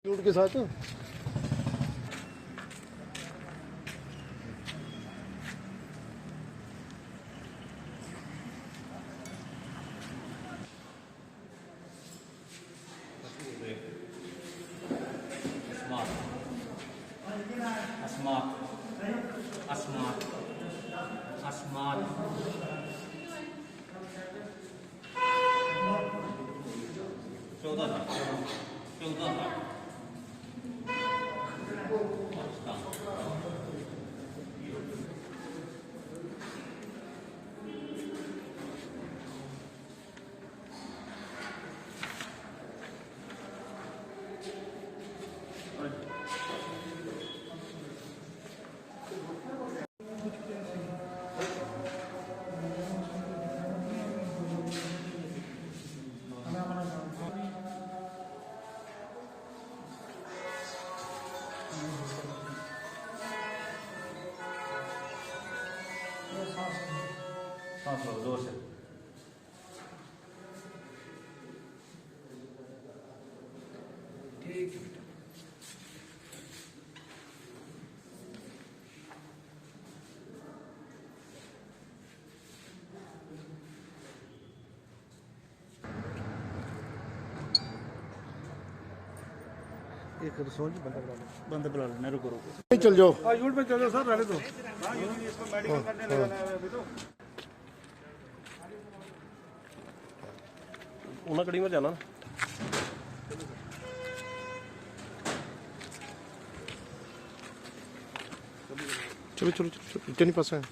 लूट के साथ अस्मात् 14 सांस लो जोर से। ठीक है बेटा। एक रसोई बंद बुला लेना, रुको रुको। चल जाओ। यूट पे चलो सर, रहने दो। हाँ इसको मेडिकल करने ले जाना है अभी तो। उन्हें कड़ी में जाना ना। चलो चलो चलो चलो, इतने पास है।